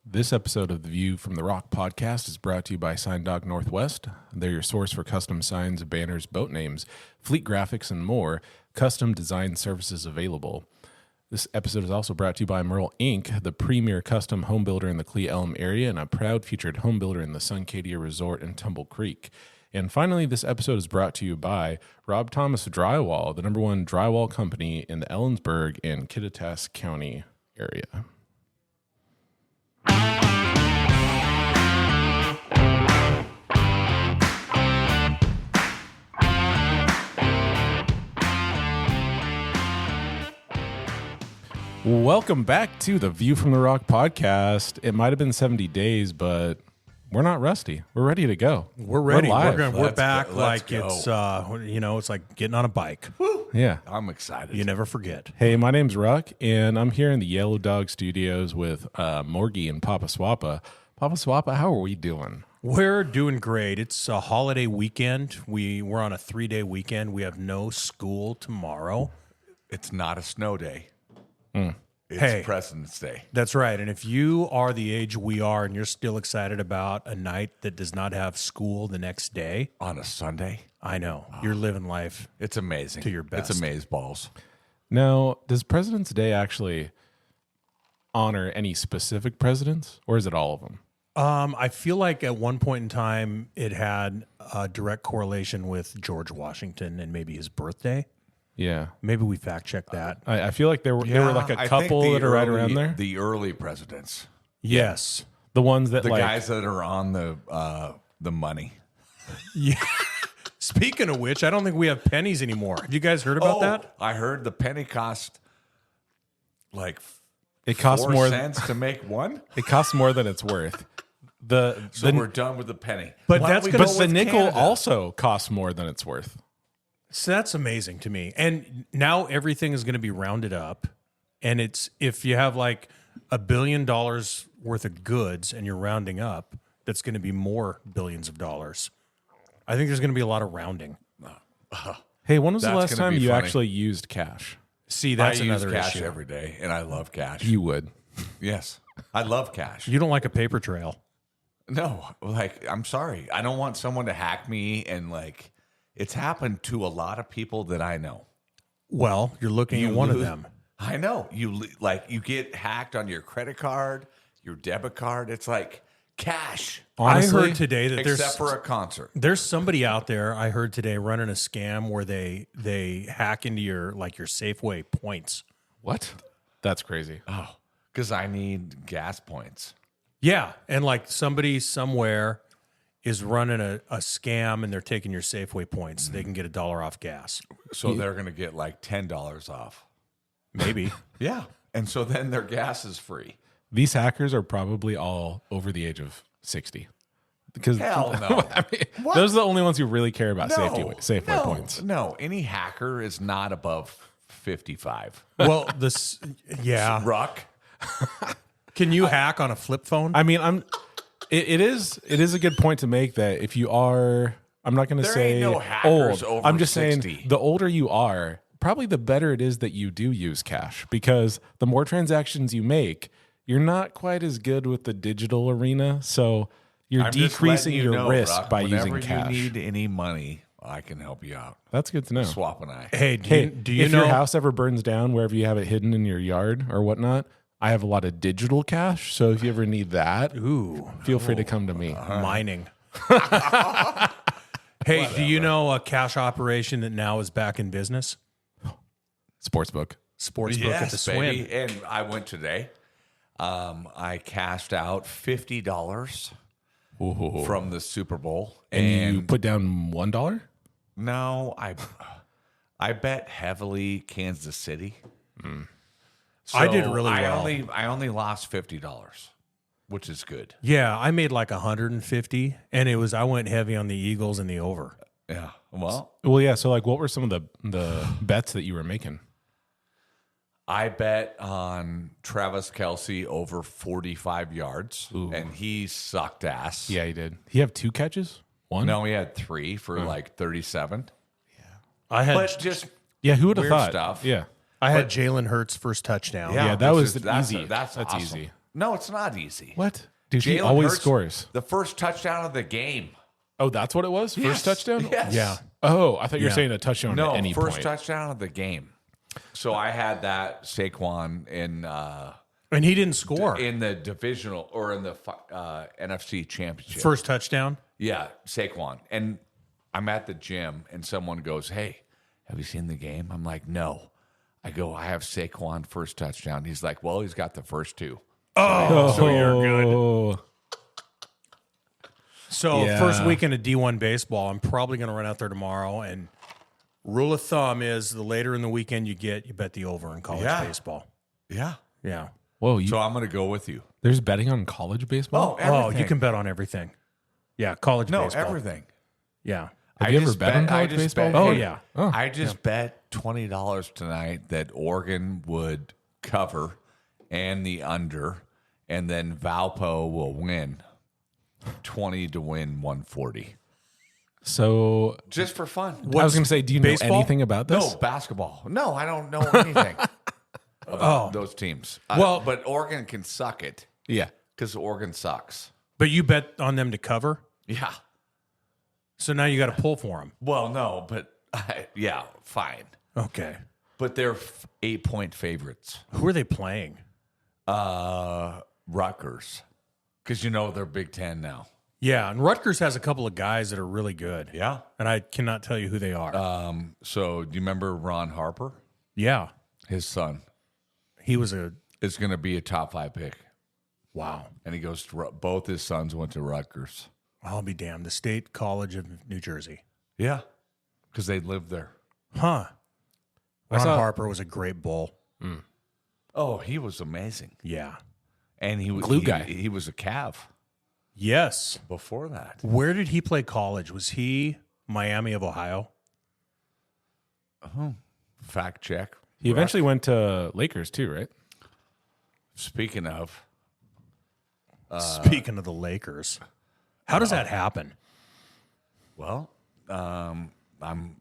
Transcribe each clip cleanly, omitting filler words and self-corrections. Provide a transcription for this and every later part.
This episode of the View from the Rock podcast is brought to you by Sign Dog Northwest. They're your source for custom signs, banners, boat names, fleet graphics, and more. Custom design services available. This episode is also brought to you by Merle Inc., the premier custom home builder in the Cle Elm area and a proud featured home builder in the Suncadia Resort in Tumble Creek. And finally, this episode is brought to you by Rob Thomas Drywall, the #1 drywall company in the Ellensburg and Kittitas County area. Welcome back to the View from the Rock podcast. It might have been 70 days, but we're not rusty. We're ready to go. We're ready. We're live. We're back. Let's Like go. it's it's like getting on a bike. Yeah. I'm excited. You never forget. Hey, my name's Ruck, and I'm here in the Yellow Dog Studios with Morgie and Papa Swappa. Papa Swappa, how are we doing? We're doing great. It's a holiday weekend. We're on a 3-day weekend. We have no school tomorrow. It's not a snow day. It's Hey. President's Day. That's right. And if you are the age we are and you're still excited about a night that does not have school the next day, On a Sunday? I know you're living life. It's amazing. To your best. It's amazeballs. Now, does President's Day actually honor any specific presidents, or is it all of them? I feel like at one point in time it had a direct correlation with George Washington and maybe his birthday. Yeah. Maybe we fact check that. I feel like there were like a I think couple the that are right early- around there. The early presidents. Yes. The ones that The like guys that are on the money. Yeah. Speaking of which, I don't think we have pennies anymore. Have you guys heard about that? I heard the penny cost like it costs 4 more. cents to make one. It costs more than it's worth. So we're done with the penny. But Why that's don't we gonna- go But the with nickel Canada? also costs more than it's worth. So that's amazing to me. And now everything is going to be rounded up. And it's if you have like $1 billion worth of goods and you're rounding up, that's going to be more billions of dollars. I think there's going to be a lot of rounding. Hey, when was the That's last gonna time be you funny. actually used cash? See, that's I another use cash issue. every day, and I love cash. You would. Yes, I love cash. You don't like a paper trail. No, like, I'm sorry. I don't want someone to hack me. And like, it's happened to a lot of people that I know. Well, you're looking at one of lose- them. I know. You get hacked on your credit card, your debit card. It's like cash. Honestly, I heard today that Except for a concert. there's somebody out there I heard today running a scam where they hack into your Safeway points. What? That's crazy. Oh, because I need gas points. Yeah, and like somebody somewhere is running a scam and they're taking your Safeway points. They can get $1 off gas. So they're going to get like $10 off. Maybe. Yeah. And so then their gas is free. These hackers are probably all over the age of 60. Because Hell no. I mean, those are the only ones who really care about Safeway no, points. No, any hacker is not above 55. Well, yeah. Ruck. Can you hack on a flip phone? I mean, it is a good point to make that if you are, I'm not going to There say ain't no hackers old. over I'm just 60. saying the older you are, probably the better it is that you do use cash, because the more transactions you make, you're not quite as good with the digital arena. So you're I'm just decreasing letting you your know, risk Ruck, by whenever using cash. you need any money, I can help you out. That's good to know. Swap and I. Hey, Hey, do you if know your house ever burns down, wherever you have it hidden in your yard or whatnot, I have a lot of digital cash. So if you ever need that, feel free to come to me. mining? Hey, do you know a cash operation that now is back in business? Sportsbook. Sportsbook at the Swim. baby. And I went today. I cashed out $50 from the Super Bowl. And you put down $1? No, I bet heavily Kansas City. So I did really well. I only lost $50, which is good. Yeah, I made like 150, and I went heavy on the Eagles and the over. Yeah. Well, Yeah. So, like, what were some of the bets that you were making? I bet on Travis Kelce over 45 yards, and he sucked ass. Yeah, he did. He have 2 catches? 1? No, he had 3 for like 37. I had But just Yeah, who would have weird thought? stuff. Yeah. Jalen Hurts' first touchdown. Yeah, that which was is- that's easy. That's awesome. easy. No, it's not easy. What? Dude, he Jalen always Hurts, scores. the first touchdown of the game. Oh, that's what it was? Yes. First touchdown? Yes. Yeah. Oh, I thought you were Yeah. saying a touchdown No, at any first point. touchdown of the game. So I had that Saquon And he didn't score. in the divisional or in the NFC Championship. First touchdown. Yeah, Saquon. And I'm at the gym and someone goes, "Hey, have you seen the game?" I'm like, "No." I go, "I have Saquon first touchdown." He's like, "Well, he's got the first two." So you're good. Oh, So Yeah. first weekend of D1 baseball, I'm probably going to run out there tomorrow. And rule of thumb is the later in the weekend you get, you bet the over in college Yeah. baseball. Yeah. Yeah. whoa! So I'm going to go with you. There's betting on college baseball. Oh, you can bet on everything. Yeah, college No, baseball. everything. Yeah. Have you ever bet on college baseball? Oh, yeah. Oh. I just bet $20 tonight that Oregon would cover and the under, and then Valpo will win 20 to win 140. So Just for fun. I was going to say, do you baseball? know anything about this? No, basketball. No, I don't know anything about those teams. Well- but Oregon can suck it Yeah. because Oregon sucks. But you bet on them to cover. Yeah. So now you got to pull for them. Well, no, but yeah, fine. Okay. But they're 8-point favorites. Who are they playing? Rutgers. Because they're Big Ten now. Yeah. And Rutgers has a couple of guys that are really good. Yeah. And I cannot tell you who they are. So do you remember Ron Harper? Yeah. His son He was a, is going to be a top 5 pick. wow. And he goes to both his sons went to Rutgers. I'll be damned. The State College of New Jersey. Yeah. Because they lived there. Huh. Ron saw- Harper was a great bull. Oh, he was amazing. Yeah. And he was Glue guy. He was a Cav Yes. before that. Where did he play college? Was he Miami of Ohio? Fact check. He eventually went to Lakers too, right? Speaking of, Speaking of the Lakers, how does that happen? well, I'm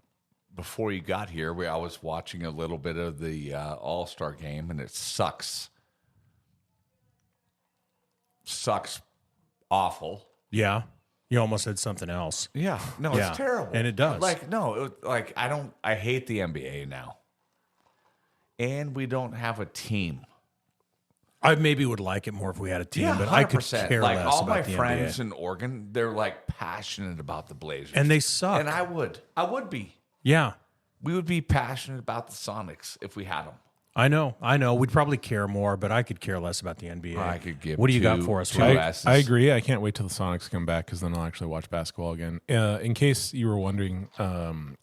before you got here, I was watching a little bit of the All-Star game, and it sucks. Sucks awful. Yeah. You almost said something else. Yeah. No, Yeah, it's terrible. and it does. I hate the NBA now. And we don't have a team. I maybe would like it more if we had a team, Yeah, but I could 100%. care like less all about my the friends NBA. in Oregon, they're like passionate about the Blazers. And they suck. And I would be. Yeah. We would be passionate about the Sonics if we had them. I know. We'd probably care more, but I could care less about the NBA. I could give What do you got two- for us, two Rob? S's. I agree. I can't wait till the Sonics come back because then I'll actually watch basketball again. In case you were wondering,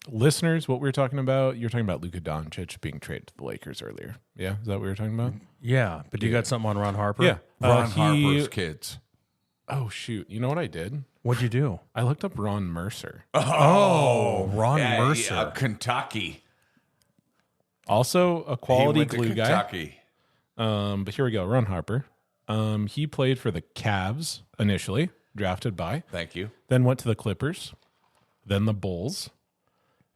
listeners, what we were talking about, you were talking about Luka Doncic being traded to the Lakers earlier. Yeah, is that what we were talking about? Yeah, but you got something on Ron Harper? Yeah. Ron He- Harper's kids. Oh, shoot. You know what I did? What'd you do? I looked up Ron Mercer. Oh, Ron Mercer. Kentucky. Also a He quality went to glue guy. Kentucky. But here we go. Ron Harper. He played for the Cavs initially, drafted by, Thank you. then went to the Clippers, then the Bulls,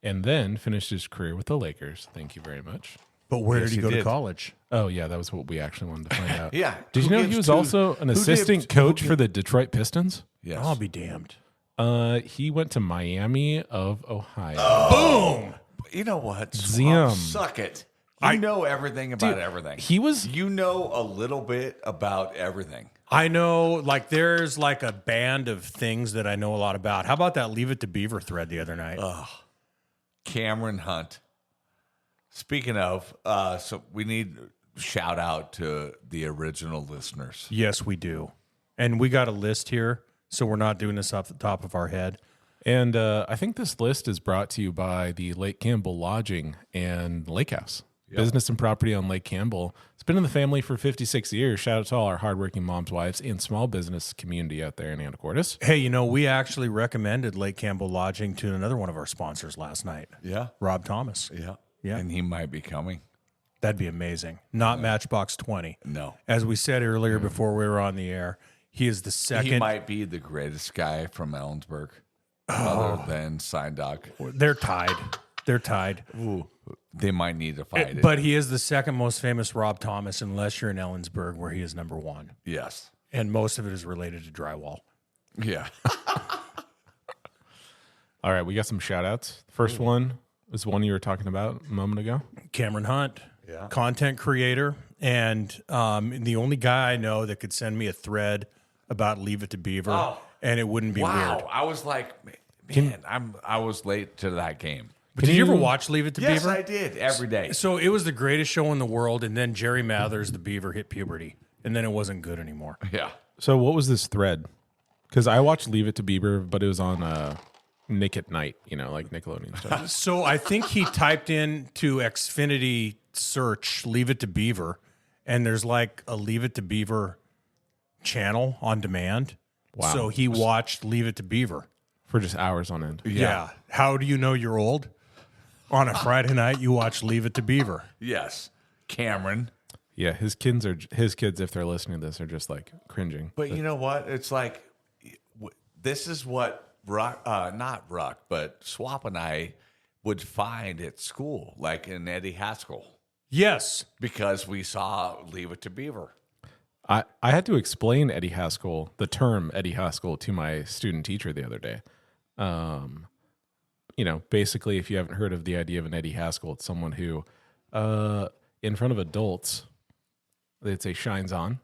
and then finished his career with the Lakers. Thank you very much. But where Yes, did he he go to did. college? Oh, yeah, that was what we actually wanted to find out. Yeah. Did you Who know he gives was two- also an who assistant gives- coach for the Detroit Pistons? Yes. I'll be damned. He went to Miami of Ohio. Boom! You know what? Zium. Suck it. You know everything about everything. He was You know a little bit about everything. I know, like, there's like a band of things that I know a lot about. How about that Leave It to Beaver thread the other night? Cameron Hunt. Speaking of, so we need shout out to the original listeners. Yes, we do. And we got a list here, so we're not doing this off the top of our head. And I think this list is brought to you by the Lake Campbell Lodging and Lake House. Business and property on Lake Campbell. It's been in the family for 56 years. Shout out to all our hardworking moms, wives, and small business community out there in Anacortes. Hey, you know, we actually recommended Lake Campbell Lodging to another one of our sponsors last night, Yeah. Rob Thomas. Yeah. Yeah. And he might be coming. That'd be amazing. Not Matchbox 20. No. As we said earlier before we were on the air, he is the second. He might be the greatest guy from Ellensburg, other than Sign Dog. They're tied. They're tied. they might need to fight it. But he is the second most famous Rob Thomas, unless you're in Ellensburg, where he is number one. Yes. And most of it is related to drywall. Yeah. All right, we got some shout outs. First one is one you were talking about a moment ago. Cameron Hunt, Yeah. content creator, and the only guy I know that could send me a thread about Leave It to Beaver, and it wouldn't be Wow. weird. I was like, man, I was late to that game. But did you ever watch Leave It to Yes, Beaver? I did every day. So it was the greatest show in the world, and then Jerry Mathers, the Beaver, hit puberty, and then it wasn't good anymore. Yeah. So, what was this thread? Because I watched Leave It to Bieber, but it was on Nick at Night, like Nickelodeon stuff. So I think he typed in to Xfinity search Leave It to Beaver, and there's like a Leave It to Beaver channel on demand. Wow. So he watched Leave It to Beaver. For just hours on end. Yeah. How do you know you're old? On a Friday night, you watch Leave It to Beaver. Yes. Cameron. Yeah, his kids, if they're listening to this, are just like cringing. But you know what? It's like, this is what not Ruck, but Swap and I would find at school, like in Eddie Haskell, Yes. because we saw Leave It to Beaver. I had to explain Eddie Haskell, the term Eddie Haskell, to my student teacher the other day. Basically, if you haven't heard of the idea of an Eddie Haskell, it's someone who, in front of adults, they'd say shines on,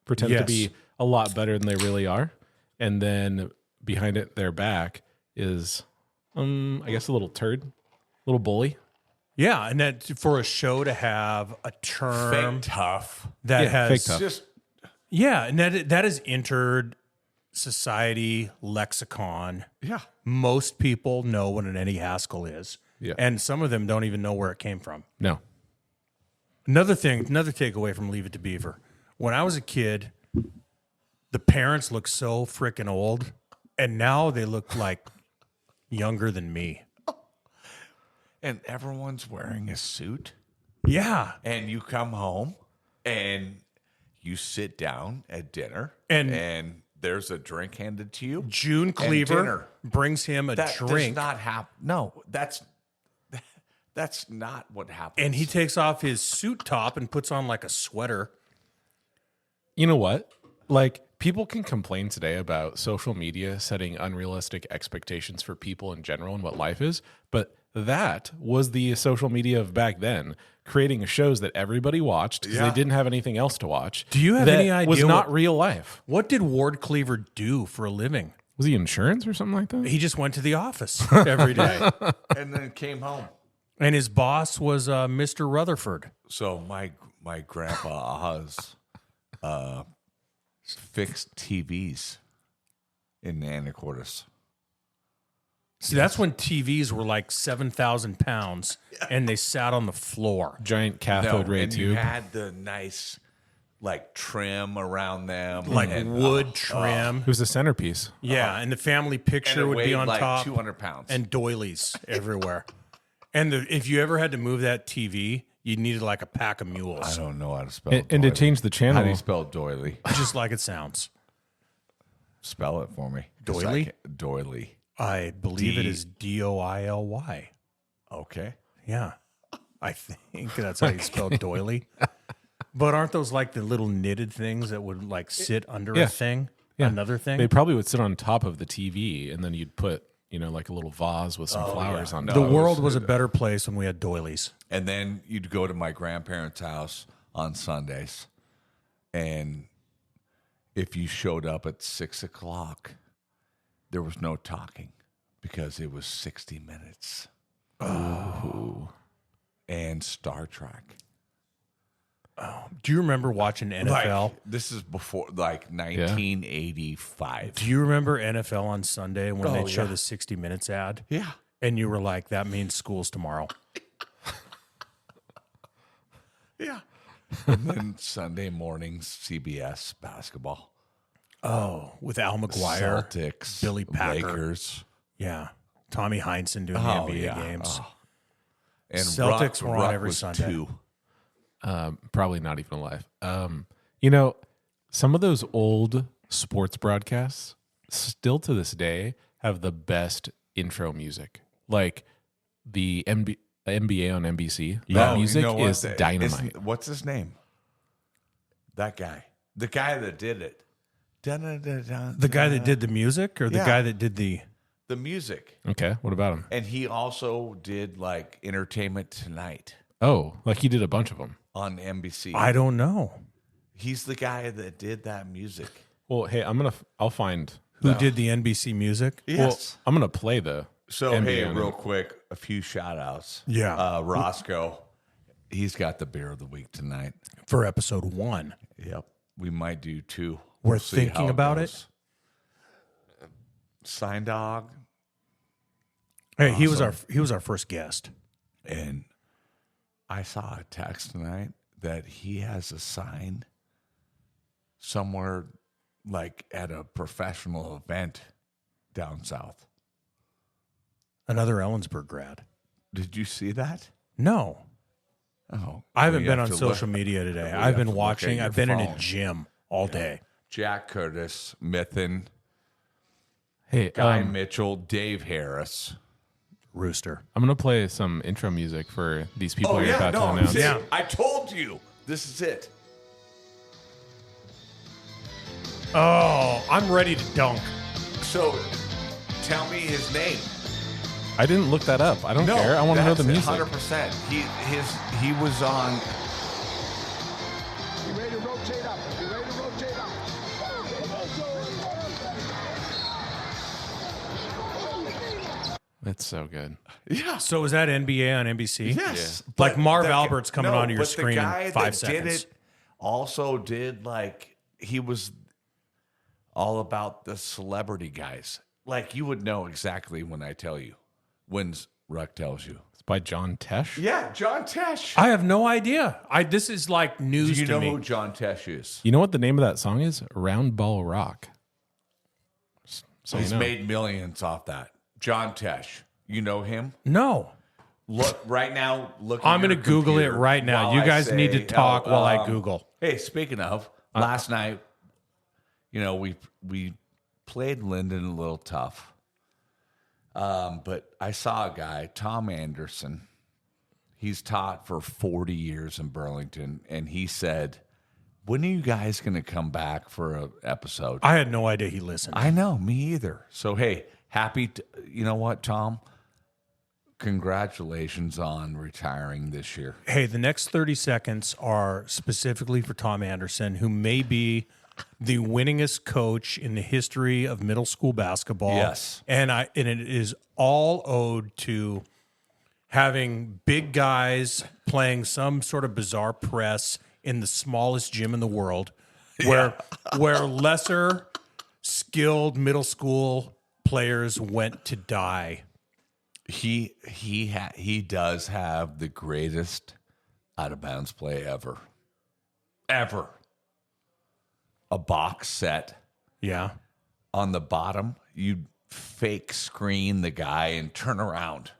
pretend to be a lot better than they really are, and then behind their back is, I guess, a little turd, a little bully. Yeah, and that for a show to have a term Fake tough. that Yeah, has fake tough. Just yeah, and that has entered society lexicon. yeah. Most people know what an Eddie Haskell is, Yeah. and some of them don't even know where it came from. No. Another takeaway from Leave It to Beaver. When I was a kid, the parents looked so freaking old, and now they look like younger than me. And everyone's wearing a suit. Yeah, And you come home and you sit down at dinner And- there's a drink handed to you. June dinner. Cleaver brings him a That drink, does not happen. No, that's not what happens. and he takes off his suit top and puts on like a sweater. You know what? Like, people can complain today about social media setting unrealistic expectations for people in general and what life is, but that was the social media of back then, creating shows that everybody watched because they didn't have anything else to watch. Do you have that any idea was not what- real life. What did Ward Cleaver do for a living? Was he insurance or something like that? He just went to the office every day, and then came home. and his boss was Mr. Rutherford. So my grandpa has fixed TVs in Anacortes. See, that's when TVs were like 7,000 pounds, and they sat on the floor. Giant cathode ray and you tube. had the nice like trim around them, Like and, wood trim. It was a centerpiece. Yeah, and the family and picture it would weighed be on like top. 200 pounds. And doilies everywhere. And if you ever had to move that TV, you needed like a pack of I mules, don't know how to spell And to change the How channel, do you spell doily? just like it sounds. Spell it for me. 'Cause Doily? I can't- Doily. I believe it is Doily. Okay. Yeah, I think that's how you spell doily. But aren't those like the little knitted things that would like sit under Yeah. a thing? Yeah. Another thing? they probably would sit on top of the TV, and then you'd put, like a little vase with some flowers on No. top. The world was a better place when we had doilies. And then you'd go to my grandparents' house on Sundays, and if you showed up at 6:00, there was no talking because it was 60 Minutes. Oh. And Star Trek. Do you remember watching NFL? Like, this is before, like, 1985. Do you remember NFL on Sunday when Oh, they'd show yeah. the 60 Minutes ad? Yeah. And you were like, that means school's tomorrow. Yeah. And then Sunday mornings, CBS basketball. Oh, with Al McGuire. Celtics. Billy Packer. Lakers. Yeah. Tommy Heinsohn doing Oh, the NBA yeah. games. Oh. And Celtics were on Ruck every was Sunday. 2. Probably not even alive. Some of those old sports broadcasts still to this day have the best intro music. Like the NBA on NBC. Yeah. That music you know what? is dynamite. What's his name? That guy. The guy that did it. The guy that did the music, or the Yeah. guy that did the? the music. Okay, what about him? And he also did like Entertainment Tonight Oh, like he did a bunch of them. on NBC. I don't know He's the guy that did that music. Well, hey, I'll find who did the NBC music. Well, I'm gonna play the. So, NBA hey, on real it. quick, a few shout outs. Yeah. Roscoe, he's got the beer of the week tonight. For episode 1. Yep. We might do 2. We're We'll see thinking how about goes. Sign Dog. Hey, he was our first guest. And I saw a text tonight that he has a sign somewhere like at a professional event down south. Another Ellensburg grad. Did you see that? No, Oh, I haven't we been have on to look- social media today. we I've have been to look at watching. your I've been in a phone. gym all day. Jack Curtis, Mithen, Hey, Guy Mitchell, Dave Harris. Rooster. I'm gonna play some intro music for these people you're about to no, announce. see, I told you. This is it. Oh, I'm ready to dunk. So, tell me his name. I didn't look that up. I don't care. I want to know the music. 100%. He was on. You ready to rotate up? You ready to rotate up? That's so good. Yeah. So is that NBA on NBC? Yes. Like But Marv the- Albert's coming onto your but screen the guy in 5 that seconds. Did it also did like he was all about the celebrity guys. Like you would know exactly when I tell you. When Ruck tells you. It's by John Tesh. Yeah, John Tesh. I have no idea. This is like Do news you to know me. who John Tesh is? You know what the name of that song is? Round Ball Rock. So He's you know. made millions off that. John Tesh. You know him? No. Look right now. Look. I'm going going to to Google it right now. while You I guys need to say- talk no, while I Google. Hey, speaking of, last night, you know, we played Linden a little tough. But I saw a guy, Tom Anderson. He's taught for 40 years in Burlington, and he said, "When are you guys going to come back for an episode?" I had no idea he listened. I know, me either. So hey, you know what, Tom? Congratulations on retiring this year. Hey, the next 30 seconds are specifically for Tom Anderson, who may be the winningest coach in the history of middle school basketball. Yes. And it is all owed to having big guys playing some sort of bizarre press in the smallest gym in the world, where lesser skilled middle school players went to die. He does have the greatest out of bounds play ever. A box set Yeah. on the bottom, you fake screen the guy and turn around.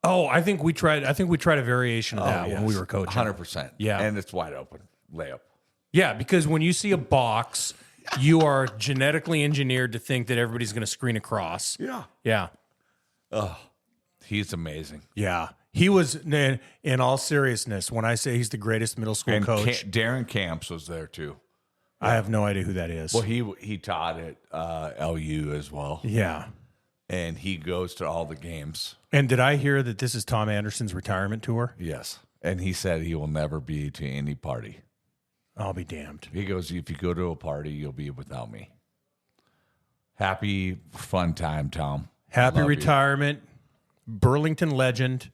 Oh, I think we tried a variation of that when we were coaching. 100%. Yeah. And it's wide open. Layup. Yeah, because when you see a box, you are genetically engineered to think that everybody's going to screen across. Yeah. Yeah. He's amazing. Yeah. He was, in all seriousness, when I say he's the greatest middle school And coach, Darren Camps was there too. I have no idea who that is. Well, he taught at LU as well, Yeah. and he goes to all the games. And did I hear that this is Tom Anderson's retirement tour? Yes, and he said he will never be to any party. I'll be damned. He goes, if you go to a party, you'll be without me. Happy fun time, Tom. Happy Love you. retirement, Burlington legend.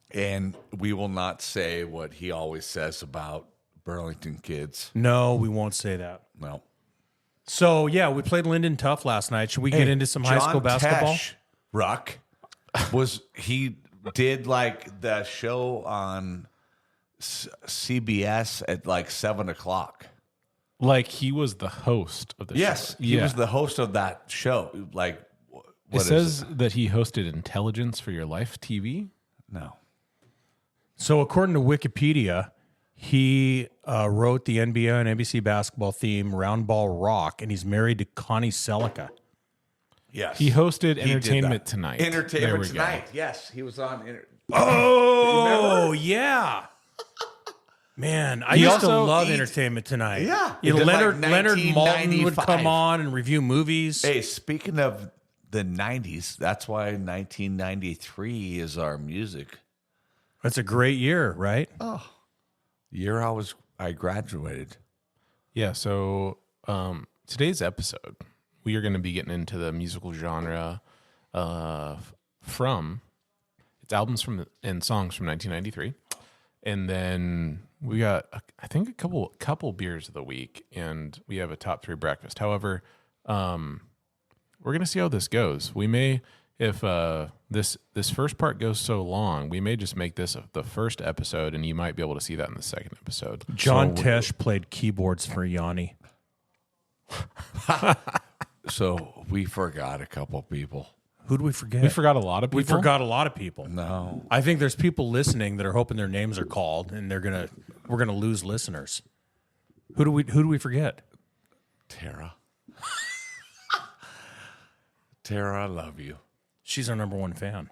And we will not say what he always says about Burlington kids. No, we won't say that. No. So, yeah, we played Linden Tough last night. Should we get into some high school basketball? Ruck he did like the show on CBS at like 7:00. Like he was the host of the Yes, show. he was the host of that show. Like, It what is says that he hosted Intelligence for Your Life TV. No. So, according to Wikipedia, he wrote the NBA and NBC basketball theme "Round Ball Rock," and he's married to Connie Selica. Yes. He hosted He did Entertainment that. Tonight. There Entertainment we go. Tonight. Yes, he was on. Oh, yeah. Man, I He used to also love eats- Entertainment Tonight. Yeah. You know, He did like Leonard Maltin would 1995. come on and review movies. Hey, speaking of the 90s, that's why 1993 is our music That's a great year, right? year. I graduated. Yeah. So today's episode, we are going to be getting into the musical genre from it's albums and songs from 1993, and then we got I think a couple beers of the week, and we have a top 3 breakfast. However, we're going to see how this goes. We may, if this first part goes so long, we may just make this the first episode, and you might be able to see that in the second episode. John So Tesh played keyboards for Yanni. So we forgot a couple people. Who'd we forget? we forgot a lot of people. We forgot a lot of people. No. I think there's people listening that are hoping their names are called, and we're gonna lose listeners. Who do we forget? Tara. Tara, I love you. She's our number one fan,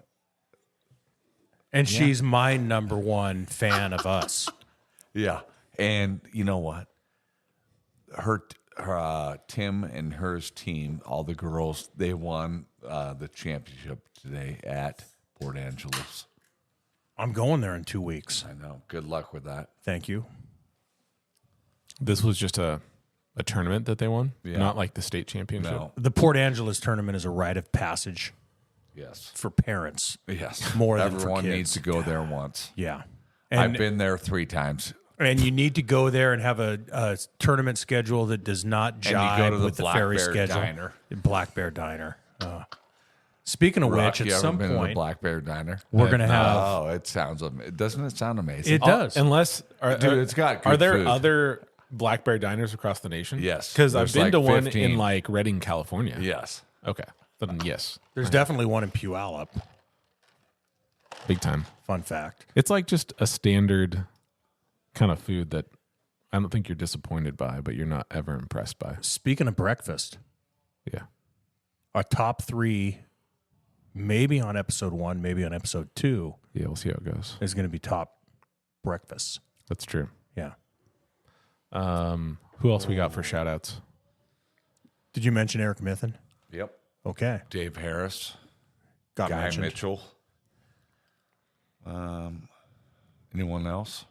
and she's my number one fan of us. Yeah. And you know what? Her Tim and hers team, all the girls, they won the championship today at Port Angeles. I'm going there in 2 weeks. I know. Good luck with that. Thank you. This was just a tournament that they won, Yeah. not like the state championship. No. The Port Angeles tournament is a rite of passage Yes. for parents. Yes. More than for Everyone kids. needs to go there once. Yeah, I've and been there 3 times. and you need to go there and have a tournament schedule that does not you go jive to the with the Black ferry Bear schedule. Diner. Black Bear Diner. Speaking of Rock, which, you at ever some been to the point, Black Bear Diner? we're gonna have. Oh, doesn't it sound amazing? It does. Unless, Dude, it's got Are good there food. other Black Bear diners across the nation? Yes, because I've there's been like to one 15. in like Redding, California. Yes. Okay, then yes, There's definitely one in Puyallup. big time. Fun fact. It's like just a standard kind of food that I don't think you're disappointed by, but you're not ever impressed by. Speaking of breakfast, Yeah. our top 3, maybe on episode 1, maybe on episode 2, Yeah, we'll see how it goes. is going to be top breakfasts. That's true. Yeah. Who else we got for shout outs? Did you mention Eric Mithen? Yep. Okay. Dave Harris, Got Guy mentioned. Mitchell. Anyone else?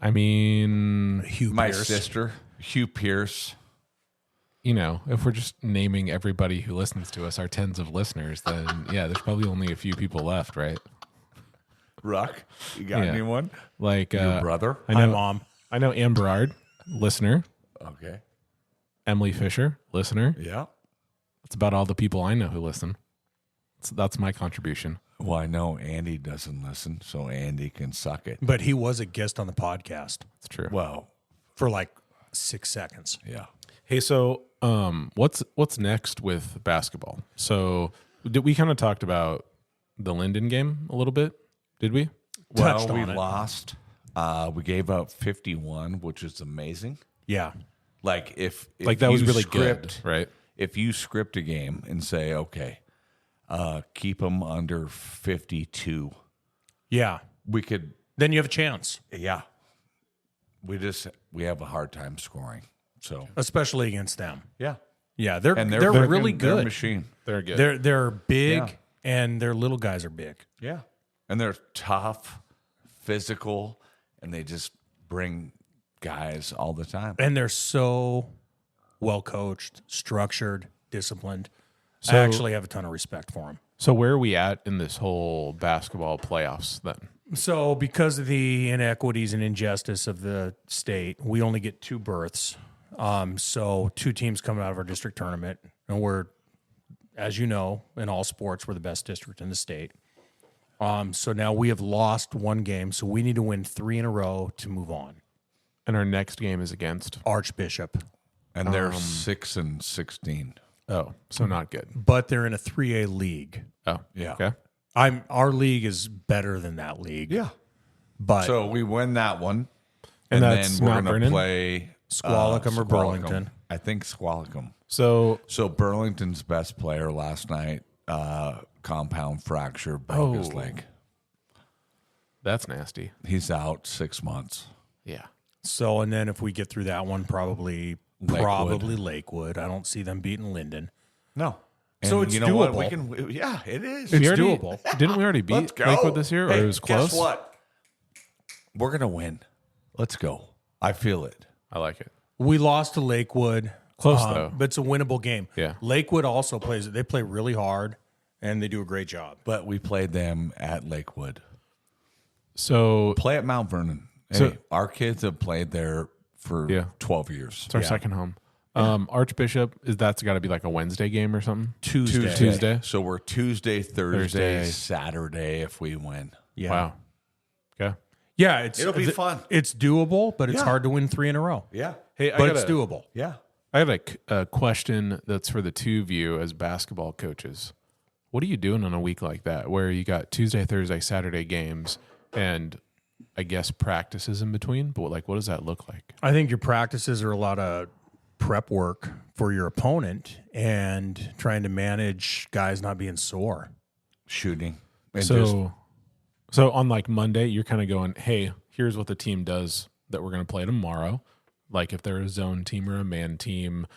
I mean, Hugh My Pierce. sister, Hugh Pierce. you know, if we're just naming everybody who listens to us, our tens of listeners, then yeah, there's probably only a few people left, right? Ruck, you got Yeah. anyone? Like Your brother? I Hi, know, Mom. I know Ann Berard, listener. Okay. Emily Fisher, listener. Yeah. That's about all the people I know who listen. That's my contribution. Well, I know Andy doesn't listen, so Andy can suck it. But he was a guest on the podcast It's true. Well, for like 6 seconds. yeah. Hey, so what's next with basketball? So we kind of talked about the Linden game a little bit, did we? Touched Well, we on it. lost. We gave up 51, which is amazing. Yeah. Like if Like that was you really script, good, right? If you script a game and say, okay, keep them under 52, Yeah. we could. Then you have a chance, Yeah. We have a hard time scoring. So especially against them. yeah, Yeah, they're and they're really freaking- they're a good. machine. They're good. They're big Yeah. and their little guys are big. Yeah, and they're tough, physical, and they just bring guys all the time. And they're so well coached, structured, disciplined. I So- actually have a ton of respect for them. So where are we at in this whole basketball playoffs then? So, because of the inequities and injustice of the state, we only get 2 berths. So 2 teams coming out of our district tournament, and we're, as you know, in all sports, we're the best district in the state. So now we have lost 1 game, so we need to win 3 in a row to move on. And our next game is against. Archbishop, And they're 6-16. Oh, so not good. but they're in a 3A league. Mm. Oh, Yeah. Okay. Our league is better than that league. Yeah. But So we win that one, And and that's then we're Mount going to Vernon? play Squalicum or Burlington. I think Squalicum. So So Burlington's best player last night, compound fracture, broke his leg. That's nasty. He's out 6 months. Yeah. So, and then if we get through that one, probably Lakewood. I don't see them beating Linden. No. So And it's you know what? doable. Yeah, it is. It's We already- doable. Didn't we already Let's beat go. Lakewood this year? Or it was close? Guess what? We're going to win. Let's go. I feel it. I like it. We lost to Lakewood. Close, though. But it's a winnable game. Yeah. Lakewood also plays it. They play really hard, and they do a great job. But we played them at Lakewood. So Play at Mount Vernon. Hey, So- our kids have played there for Yeah. 12 years. it's our second home. Archbishop, that's got to be like a Wednesday game or something? Tuesday. So we're Tuesday, Thursday, Thursday. Saturday if we win. Yeah. Wow. Okay. Yeah, It'll be fun. It's doable, but it's Yeah. hard to win 3 in a row. Yeah. Hey, But it's doable. Yeah. I have a question that's for the two of you as basketball coaches. What are you doing on a week like that where you got Tuesday, Thursday, Saturday games and I guess practices in between? But what does that look like? I think your practices are a lot of prep work for your opponent and trying to manage guys not being sore. Shooting. And So on like Monday, you're kind of going, hey, here's what the team does that we're going to play tomorrow. Like if they're a zone team or a man team,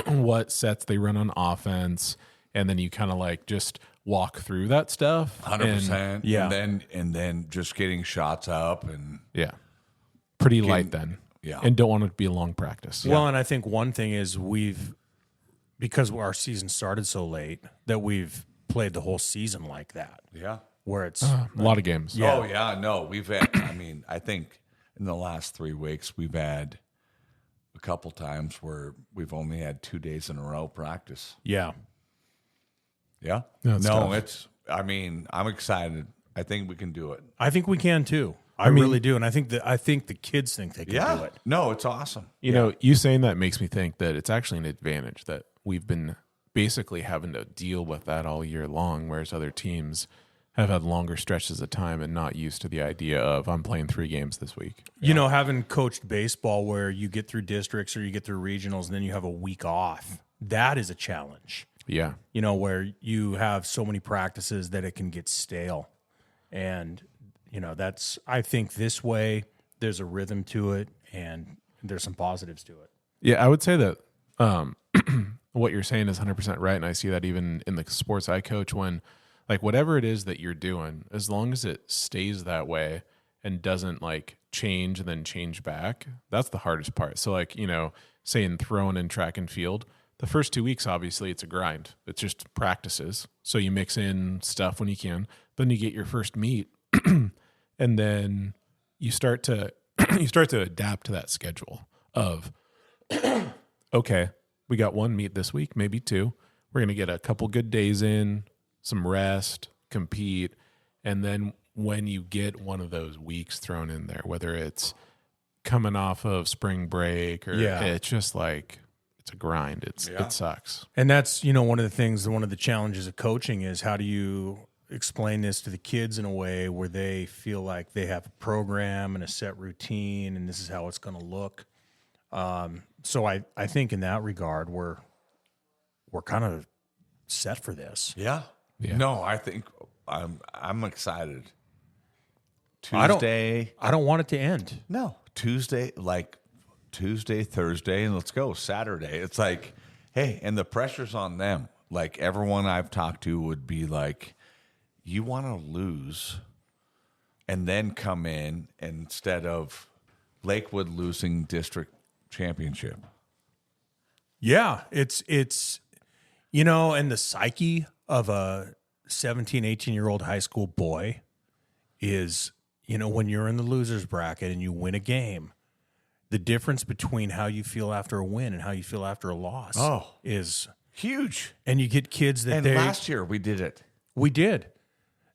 what sets they run on offense. And then you kind of like just walk through that stuff. 100%. And, Yeah. And then just getting shots up and yeah. Pretty light then. Yeah. And don't want it to be a long practice. Well, and I think one thing is because our season started so late, that we've played the whole season like that, yeah. where it's A lot of games. Yeah. Oh yeah, no, we've had. I think in the last 3 weeks we've had a couple times where we've only had 2 days in a row practice. yeah. Yeah, That's tough. it's. I'm excited. I think we can do it. I think we can too. I really do, and I think the kids think they can do it. no, it's awesome. You know, you saying that makes me think that it's actually an advantage that we've been basically having to deal with that all year long, whereas other teams have had longer stretches of time and not used to the idea of I'm playing 3 games this week. You know, having coached baseball where you get through districts or you get through regionals and then you have a week off, that is a challenge. Yeah. You know, where you have so many practices that it can get stale. And, you know, I think this way there's a rhythm to it and there's some positives to it. Yeah, I would say that what you're saying is 100% right. And I see that even in the sports I coach when, like, whatever it is that you're doing, as long as it stays that way and doesn't, like, change and then change back, that's the hardest part. So, like, you know, saying throwing in track and field, the first 2 weeks, obviously, it's a grind. It's just practices. So you mix in stuff when you can. Then you get your first meet, and then you start to adapt to that schedule of, okay, we got 1 meet this week, maybe 2. We're going to get a couple good days in, some rest, compete, and then when you get one of those weeks thrown in there, whether it's coming off of spring break or it's just like it's a grind. It sucks. And that's, you know, one of the challenges of coaching is how do you explain this to the kids in a way where they feel like they have a program and a set routine and this is how it's going to look. So I think in that regard, we're kind of set for this. Yeah. Yeah. No, I think I'm excited. I Tuesday. I don't want it to end. No, Tuesday, Thursday, and let's go. Saturday. It's like, hey, and the pressure's on them. Like everyone I've talked to would be like, you want to lose and then come in instead of Lakewood losing district championship. Yeah, it's you know, and the psyche of a 17, 18-year-old high school boy is, you know, when you're in the loser's bracket and you win a game, the difference between how you feel after a win and how you feel after a loss is Huge. and you get kids that And last year we did it. we did.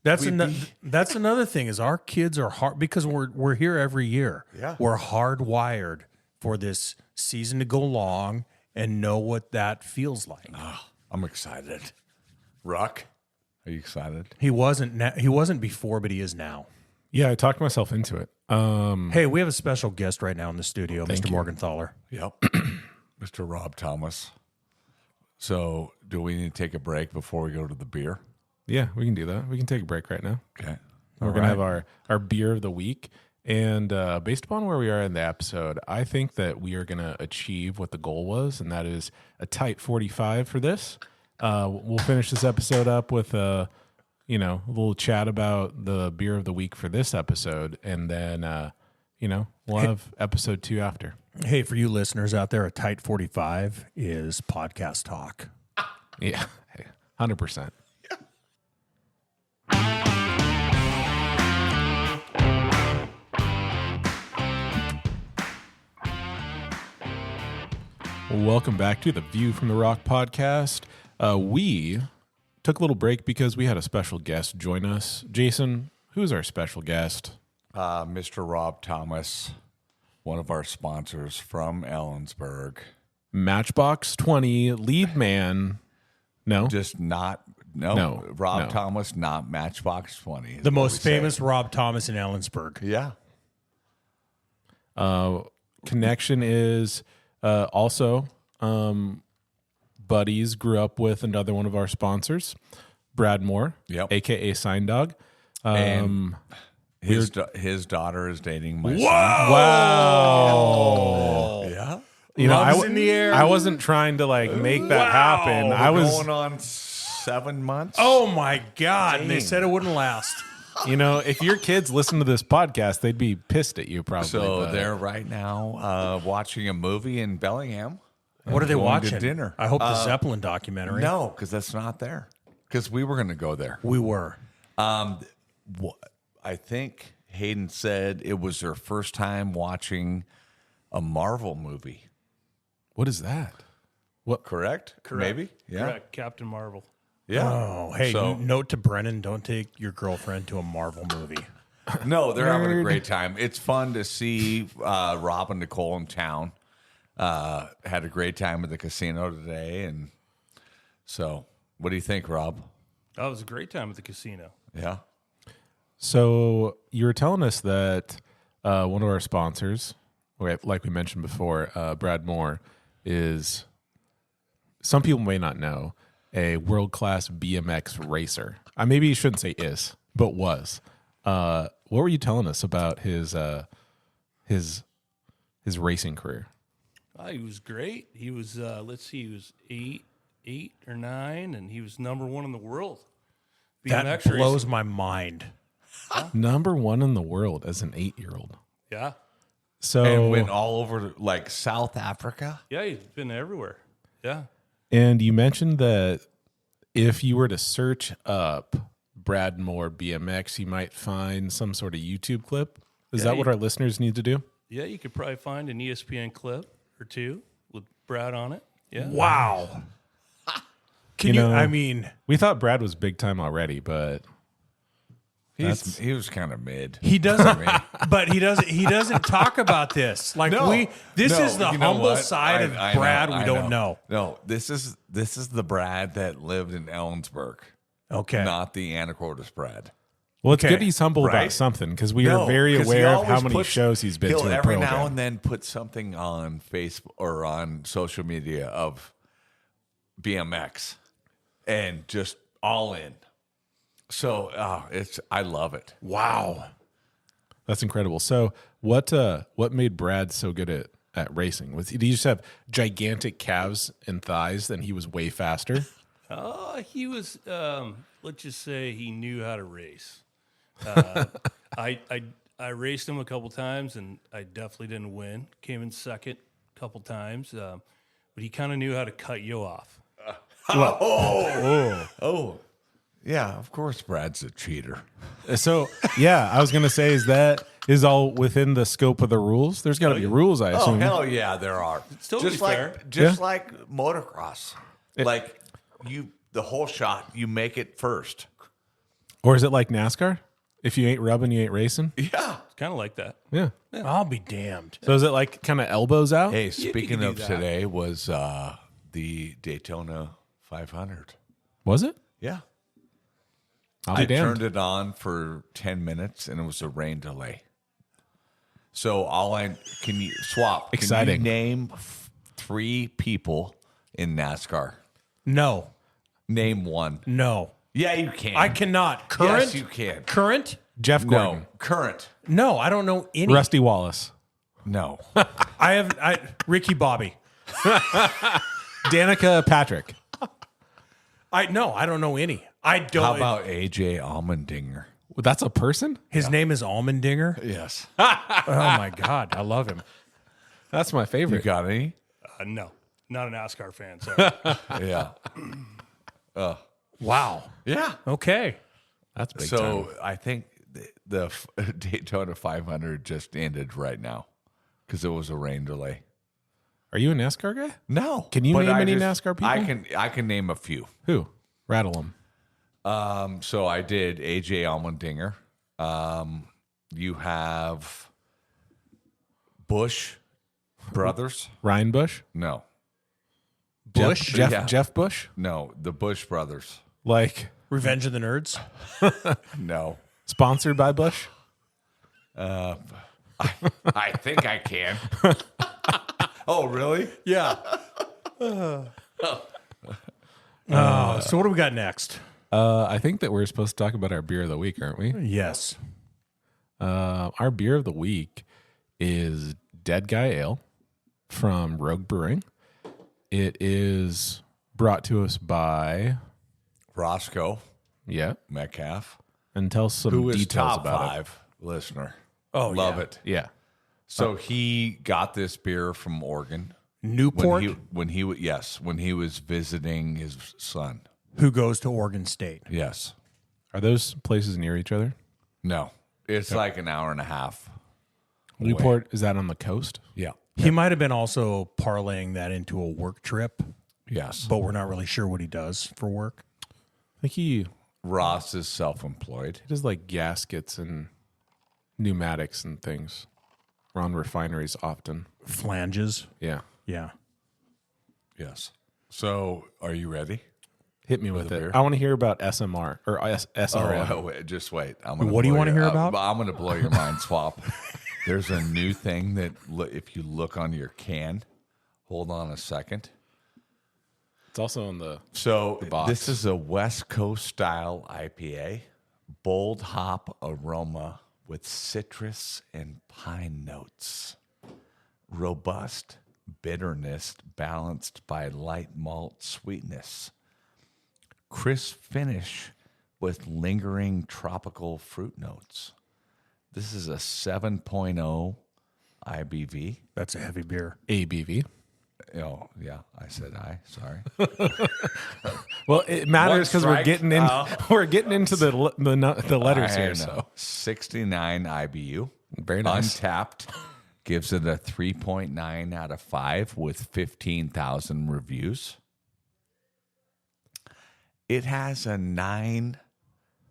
That's another thing is our kids are hard because we're here every year. Yeah. We're hardwired for this season to go long and know what that feels like. I'm excited. Ruck, are you excited? He wasn't before, but he is now. Yeah, I talked myself into it. Hey, we have a special guest right now in the studio, Mr. Morgenthaler. Yep. Mr. Rob Thomas. So, do we need to take a break before we go to the beer? Yeah, we can do that. We can take a break right now. Okay. We're going to have our beer of the week. And based upon where we are in the episode, I think that we are going to achieve what the goal was, and that is a tight 45 for this. We'll finish this episode up with a little chat about the beer of the week for this episode, and then we'll have episode 2 after. Hey, for you listeners out there, a tight 45 is podcast talk. Yeah, 100%. Welcome back to the View from the Rock podcast. We took a little break because we had a special guest join us. Jason, who's our special guest? Mr. Rob Thomas, one of our sponsors from Ellensburg. Matchbox 20, lead man. No? Rob Thomas, not Matchbox 20. The most famous Rob Thomas in Ellensburg. Yeah. Connection is also buddies, grew up with another one of our sponsors, Brad Moore, a.k.a. Sign Dog. And his daughter is dating my son. Wow. Yeah. Love's in the air. I wasn't trying to make that happen. I was going on 7 months. Oh my God. And they said it wouldn't last. If your kids listen to this podcast, they'd be pissed at you probably. So they're right now watching a movie in Bellingham. What are they Going to watching? dinner. I hope the Zeppelin documentary. No, because that's not there. Because we were going to go there. We were. I think Hayden said it was their first time watching a Marvel movie. What is that? Correct? Maybe? Yeah. Correct. Captain Marvel. Yeah. Oh, hey, So- note to Brennan, don't take your girlfriend to a Marvel movie. No, they're having a great time. It's fun to see Rob and Nicole in town. Had a great time at the casino today. And so, what do you think, Rob? That was a great time at the casino. Yeah. So you were telling us that one of our sponsors, like we mentioned before, Brad Moore, is, some people may not know, a world-class BMX racer. Maybe you shouldn't say is, but was. What were you telling us about his racing career? He was great. He was, he was eight or 9, and he was number 1 in the world. That BMX blows racing. my mind. Number 1 in the world as an 8-year-old. Yeah. So And went all over South Africa. Yeah, he's been everywhere. Yeah. And you mentioned that if you were to search up Brad Moore BMX, you might find some sort of YouTube clip. Is that what our listeners need to do? Yeah, you could probably find an ESPN clip or 2 with Brad on it. Yeah. Wow. We thought Brad was big time already, but He was kind of mid. He doesn't, but he doesn't talk about this. This is the humble side of Brad we don't know. No, this is the Brad that lived in Ellensburg. Okay. Not the Anacortes Brad. well, it's Okay. good he's humble Right? about something because we are No, very 'cause he aware of how always many shows he's been he'll to a every program. now and then put something on Facebook or on social media of BMX and just all in. So I love it. Wow. That's incredible. So what made Brad so good at racing? Did he just have gigantic calves and thighs and he was way faster? He was, let's just say he knew how to race. I raced him a couple times, and I definitely didn't win. Came in second a couple times, but he kind of knew how to cut you off. Oh, yeah. Of course, Brad's a cheater. So yeah, I was gonna say, is all within the scope of the rules? There's got to be rules, I Oh assume. hell yeah, there are. totally just fair. like motocross. The whole shot, you make it first. Or is it like NASCAR? If you ain't rubbing, you ain't racing. Yeah. It's kind of like that. Yeah. I'll be damned. So is it like kind of elbows out? Hey, speaking do of that. today was the Daytona 500. Was it? Yeah. I'll be I damned. turned it on for 10 minutes and it was a rain delay. So can you swap? Exciting. Can you name 3 people in NASCAR? No. Name one. No. Yeah, you can. I cannot. Current? Yes, you can. Current? Jeff Gordon. No. Current. No, I don't know any. Rusty Wallace. No. Ricky Bobby. Danica Patrick. I don't know any. I don't. How about AJ Allmendinger? That's a person? his name is Allmendinger? Yes. Oh my God, I love him. That's my You favorite. got any? No, not a NASCAR fan. Sorry. Yeah. Wow. Yeah. Okay. That's big So time. I think the Daytona 500 just ended right now because it was a rain delay. Are you a NASCAR guy? No. Can you but name I any NASCAR people? I can name a few. Who? Rattle them. So I did AJ Allmendinger. You have Bush brothers. Ryan Bush? No. Bush? Jeff Bush? No, the Bush brothers. Like Revenge of the Nerds. No. sponsored by Bush? I think I can. Oh, really? Yeah. So what do we got next? I think that we're supposed to talk about our beer of the week, aren't we? Yes. Our beer of the week is Dead Guy Ale from Rogue Brewing. It is brought to us by, Roscoe Metcalf, and tell some who is details top about 5 listener. Oh, Love yeah. it. it. Yeah. So he got this beer from Oregon Newport, when he was visiting his son. who goes to Oregon State. Yes. Are those places near each other? No. It's like an hour and a half. Newport, is that on the coast? Yeah. He might have been also parlaying that into a work trip, Yes. but we're not really sure what he does for work. I think he Ross is self-employed. does like gaskets and pneumatics and things. We're on refineries often. Flanges. Yeah. Yeah. Yes. So, are you ready? Hit me with a it. beer? I want to hear about SMR or SRM. Oh, wait, just wait. What do you wanna hear about? I'm going to blow your mind, Swap. There's a new thing that if you look on your can, hold on a second. It's also on the So box. this is a West Coast style IPA, bold hop aroma with citrus and pine notes, robust bitterness balanced by light malt sweetness, crisp finish with lingering tropical fruit notes. This is a 7.0 IBV. That's a heavy beer. ABV. Oh, yeah, I said I. Sorry. Well, it matters because we're strike. getting in. We're getting into the letters I here. know. So 69 IBU. very nice. Untapped gives it a 3.9 out of 5 with 15,000 reviews. It has a 9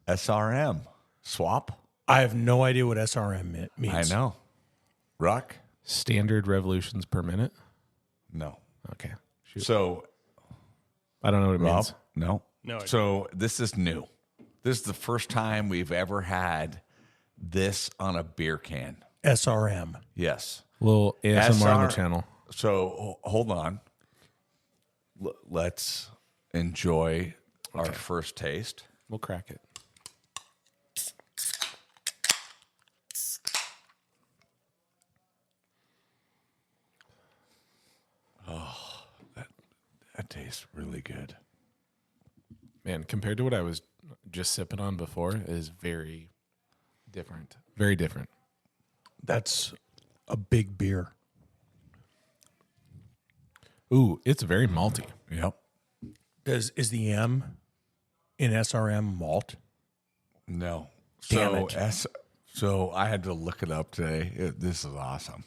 SRM. Swap? I have no idea what SRM means. I know. Ruck? Standard revolutions per minute. No. Okay. Shoot. So, I don't know what it Rob? means. No. No idea. So, this is new. This is the first time we've ever had this on a beer can. SRM. Yes. A little ASMR on the SR channel. So hold on. Let's enjoy our first taste. We'll crack it. That tastes really good. Man, compared to what I was just sipping on before, it is very different. Very different. That's a big beer. Ooh, it's very malty. Yep. Is the M in SRM malt? No. Damn so it. So I had to look it up today. This is awesome.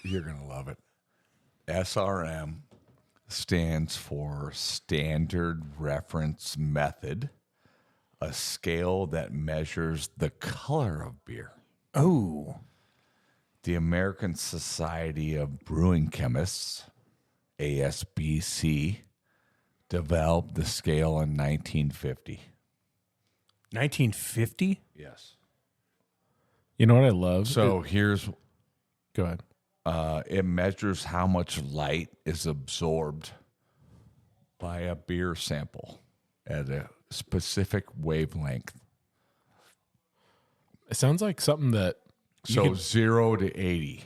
You're gonna love it. SRM stands for Standard Reference Method, a scale that measures the color of beer. Oh, The American Society of Brewing Chemists, ASBC, developed the scale in 1950. 1950? Yes. You know what I love? So here's Go ahead. it measures how much light is absorbed by a beer sample at a specific wavelength. It sounds like something that So 0 to 80.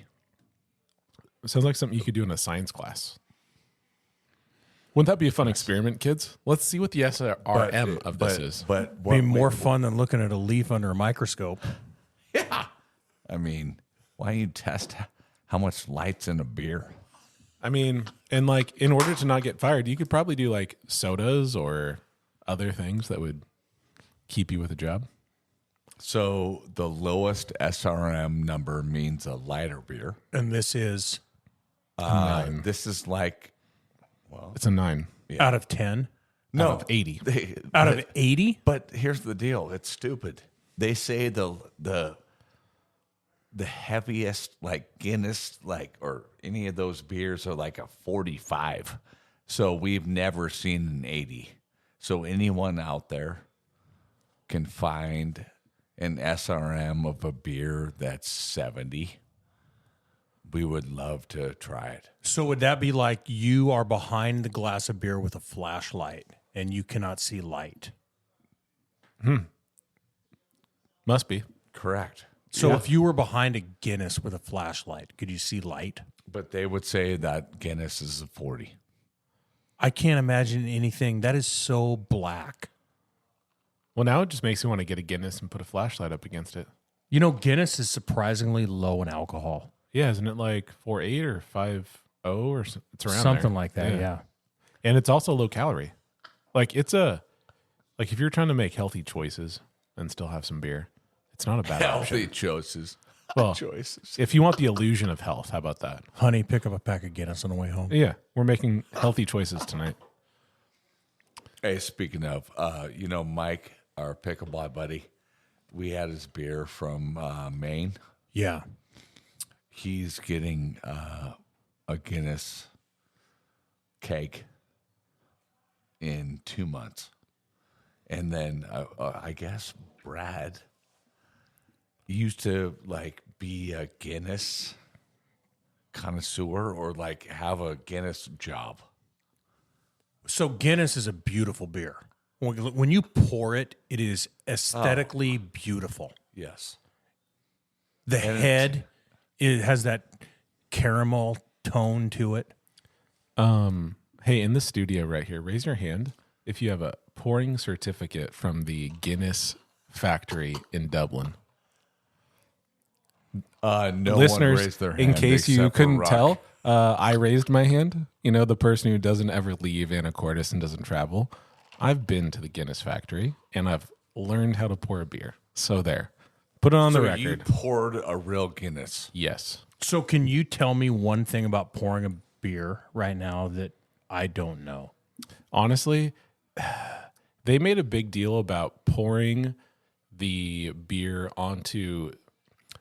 it sounds like something you could do in a science class. Wouldn't that be a fun experiment, kids? Let's see what the SRM of this is. But Be more fun than looking at a leaf under a microscope. I mean, why don't you test how much light's in a beer? I mean, and like in order to not get fired, you could probably do like sodas or other things that would keep you with a job. So the lowest SRM number means a lighter beer. And this is This is like It's a 9 out of 10, no out of 80. out of 80. But here's the deal: it's stupid. They say the heaviest, like Guinness, like or any of those beers are like a 45. So we've never seen an 80. So anyone out there can find an SRM of a beer that's 70. We would love to try it. So would that be like you are behind the glass of beer with a flashlight and you cannot see light? Must be. Correct. So if you were behind a Guinness with a flashlight, could you see light? But they would say that Guinness is a 40. I can't imagine anything that is so black. Well, now it just makes me want to get a Guinness and put a flashlight up against it. You know, Guinness is surprisingly low in alcohol. Yeah, isn't it like 4.8 or 5.0 or it's around Something there. like that, yeah. And it's also low calorie. Like if you're trying to make healthy choices and still have some beer, it's not a bad Healthy option. choices. Well, Choices. if you want the illusion of health, how about that? Honey, pick up a pack of Guinness on the way home. Yeah, we're making healthy choices tonight. Hey, speaking of, Mike, our pickleball buddy, we had his beer from Maine. Yeah. He's getting a Guinness keg in 2 months. And then I guess Brad used to like be a Guinness connoisseur or like have a Guinness job. So Guinness is a beautiful beer. When you pour it, it is aesthetically beautiful. Yes. The head, it has that caramel tone to it. Hey, in the studio right here, raise your hand if you have a pouring certificate from the Guinness factory in Dublin. No Listeners, one raised their hand in case you except for couldn't Rock. tell, I raised my hand. You know, the person who doesn't ever leave Anacortes and doesn't travel. I've been to the Guinness factory and I've learned how to pour a beer. So there. Put it on the So record. you poured a real Guinness. Yes. So can you tell me one thing about pouring a beer right now that I don't know? Honestly, they made a big deal about pouring the beer onto,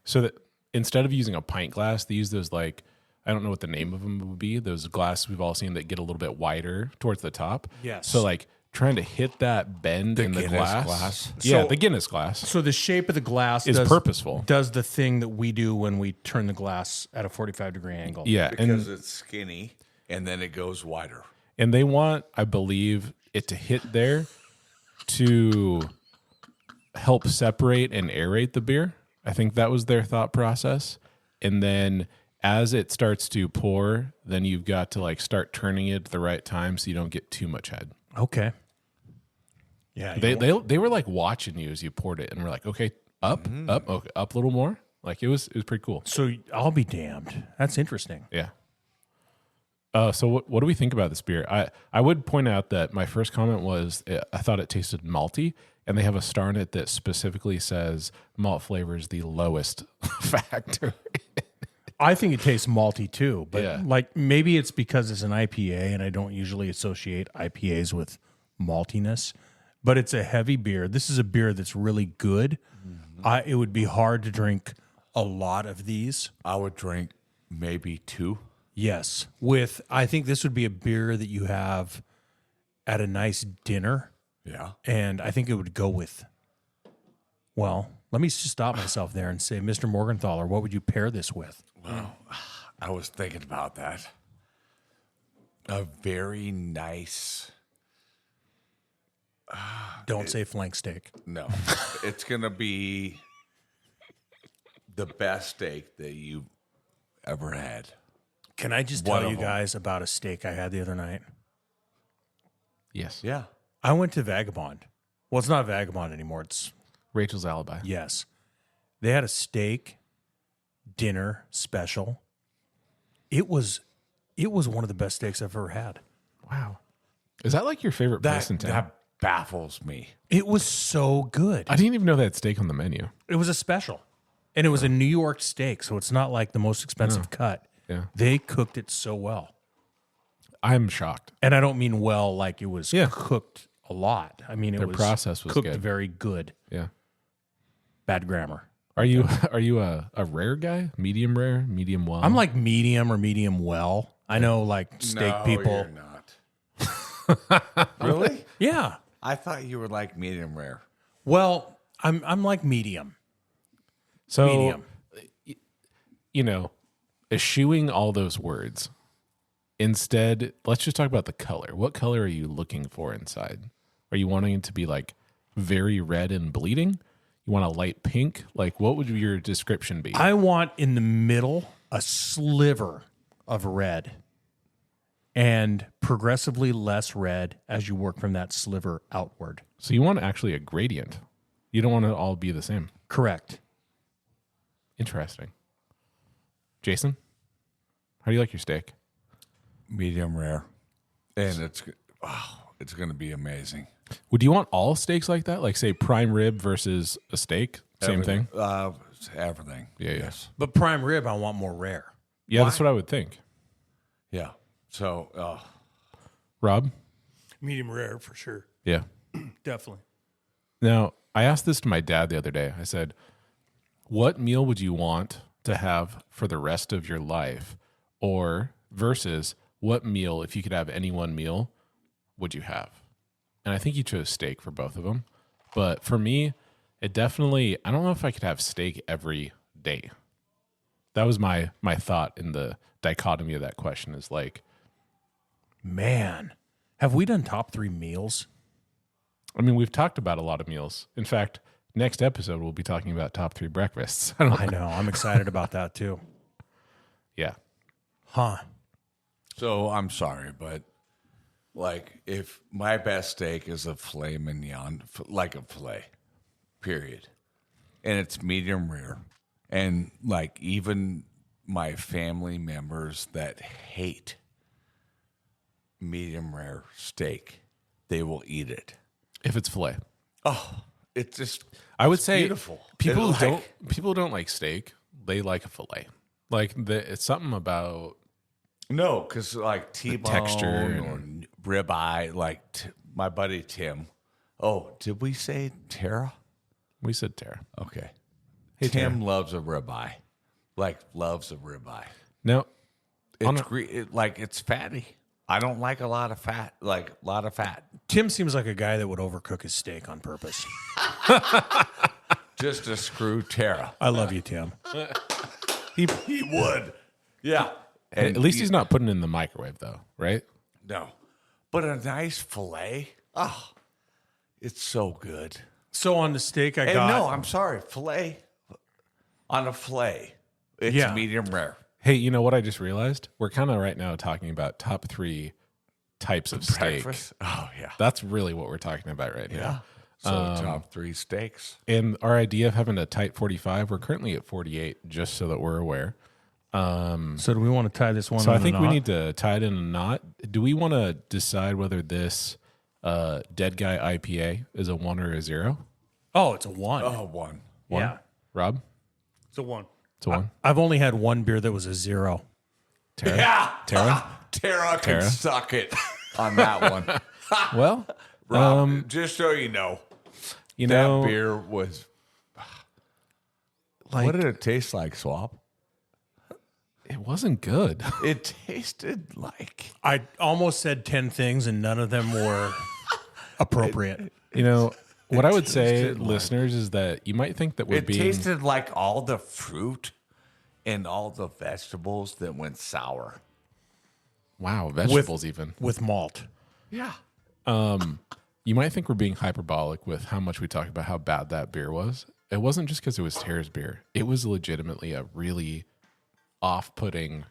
so that instead of using a pint glass, they use those like, I don't know what the name of them would be, those glasses we've all seen that get a little bit wider towards the top. Yes. So like trying to hit that bend in the Guinness glass. glass? Yeah, So- the Guinness glass So the shape of the glass is purposeful. Does the thing that we do when we turn the glass at a 45-degree angle. Yeah, Because and it's skinny and then it goes wider. they want, I believe, it to hit there to help separate and aerate the beer. I think that was their thought process. And then as it starts to pour, then you've got to like start turning it at the right time so you don't get too much head. Okay. Yeah. They were like watching you as you poured it and we're like, okay, up, okay, up a little more. Like it was pretty cool. So I'll be damned. That's interesting. Yeah. So what do we think about this beer? I would point out that my first comment was I thought it tasted malty, and they have a star in it that specifically says malt flavor is the lowest factor. I think it tastes malty too, but Yeah. like maybe it's because it's an IPA and I don't usually associate IPAs with maltiness, but it's a heavy beer. This is a beer that's really good. It would be hard to drink a lot of these. I would drink maybe 2. Yes. I think this would be a beer that you have at a nice dinner. Yeah. And I think it would go with, well, let me just stop myself there and say, Mr. Morgenthaler, what would you pair this with? I was thinking about that. A very nice. Don't say flank steak. No, it's going to be the best steak that you've ever had? Can I just One tell of you them. guys about a steak I had the other night? Yes. Yeah. I went to Vagabond. Well, it's not Vagabond anymore. It's Rachel's alibi. yes. They had a steak dinner special. It was one of the best steaks I've ever had. Wow. Is that like your favorite place in town? That baffles me. It was so good. I didn't even know they had steak on the menu. It was a special. And it was a New York steak, so it's not like the most expensive cut. Yeah. They cooked it so well. I'm shocked. And I don't mean well like it was Yeah. cooked a lot. I mean it Their was process was cooked good. very good. Yeah. Bad grammar. Are you a rare guy? Medium rare? Medium well? I'm like medium or medium well. I know like steak people. You're not. Really? Yeah. I thought you were like medium rare. Well, I'm like medium. so, Medium. you know, eschewing all those words. Instead, let's just talk about the color. What color are you looking for inside? Are you wanting it to be like very red and bleeding? You want a light pink? Like, what would your description be? I want in the middle a sliver of red and progressively less red as you work from that sliver outward. So you want actually a gradient. You don't want it all be the same. Correct. Interesting. Jason, how do you like your steak? Medium rare. And it's going to be amazing. Would you want all steaks like that? Like, say, prime rib versus a steak? Same thing? Everything. Yeah, yeah. Yes. But prime rib, I want more rare. Yeah, that's what I would think. Yeah. So, Rob? Medium rare for sure. Yeah. Definitely. Now, I asked this to my dad the other day. I said, what meal would you want to have for the rest of your life? Or versus what meal, if you could have any one meal, would you have? And I think you chose steak for both of them. But for me, it definitely, I don't know if I could have steak every day. That was my thought in the dichotomy of that question is like, Man, have we done top 3 meals? I mean, we've talked about a lot of meals. In fact, next episode, we'll be talking about top 3 breakfasts. I know. I'm excited about that too. Yeah. Huh. so I'm sorry, but like if my best steak is a filet mignon, like a filet, period, and it's medium rare, and like even my family members that hate medium rare steak, they will eat it. If it's filet. Oh, it's just I would it's say beautiful. people It's like- people don't like steak. They like a fillet. Like it's something about No, because like T-bone texture or ribeye, like my buddy Tim. Oh, did we say Tara? we said Tara. Okay. Hey, Tim loves a ribeye. Like loves a ribeye. Now, It's like it's fatty. I don't like a lot of fat. Like a lot of fat. Tim seems like a guy that would overcook his steak on purpose. Just to screw Tara. I love you, Tim. He would. Yeah. at least he's not putting it in the microwave though, right? No. But a nice filet. Oh, it's so good. So on the steak I And got. no, I'm sorry. Filet on a filet. It's Yeah. medium rare. Hey, you know what I just realized? We're kind of right now talking about top 3 types of steak. Breakfast. Oh, yeah. That's really what we're talking about right now. Yeah. So top 3 steaks. And our idea of having a tight 45, we're currently at 48, just so that we're aware. So do we want to tie this one? So I in a think we knot? need to tie it in a knot. Do we want to decide whether this Dead Guy IPA is a 1 or a 0? Oh, it's a 1. Oh, one. Yeah. Rob? It's a 1. It's a 1. I've only had one beer that was a 0. Tara? Yeah. Tara? Tara can suck it on that one. Well, Rob, just so you know, you that know, beer was. What did it taste like, Swap? it wasn't good. It tasted like. I almost said 10 things and none of them were appropriate. You know, what I would tasted say, like- listeners, is that you might think that we're It being... tasted like all the fruit and all the vegetables that went sour. Wow, vegetables even. With malt. Yeah. You might think we're being hyperbolic with how much we talk about how bad that beer was. it wasn't just because it was Tara's beer. It was legitimately a really off-putting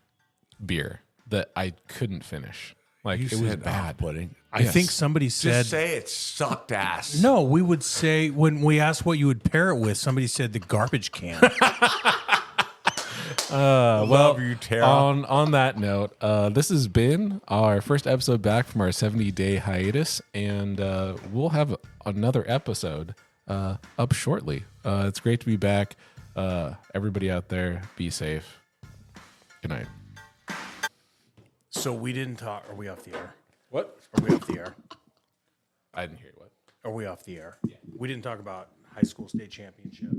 beer that I couldn't finish. Like, it was bad. Pudding. I think somebody said. Just say it sucked ass. No, we would say when we asked what you would pair it with, somebody said the garbage can. Love you, Tara. On that note, this has been our first episode back from our 70-day hiatus, and we'll have another episode up shortly. It's great to be back. Everybody out there, be safe. Good night. So we didn't talk. Are we off the air? What? Are we off the air? I didn't hear you. What? Are we off the air? Yeah. We didn't talk about high school state championship.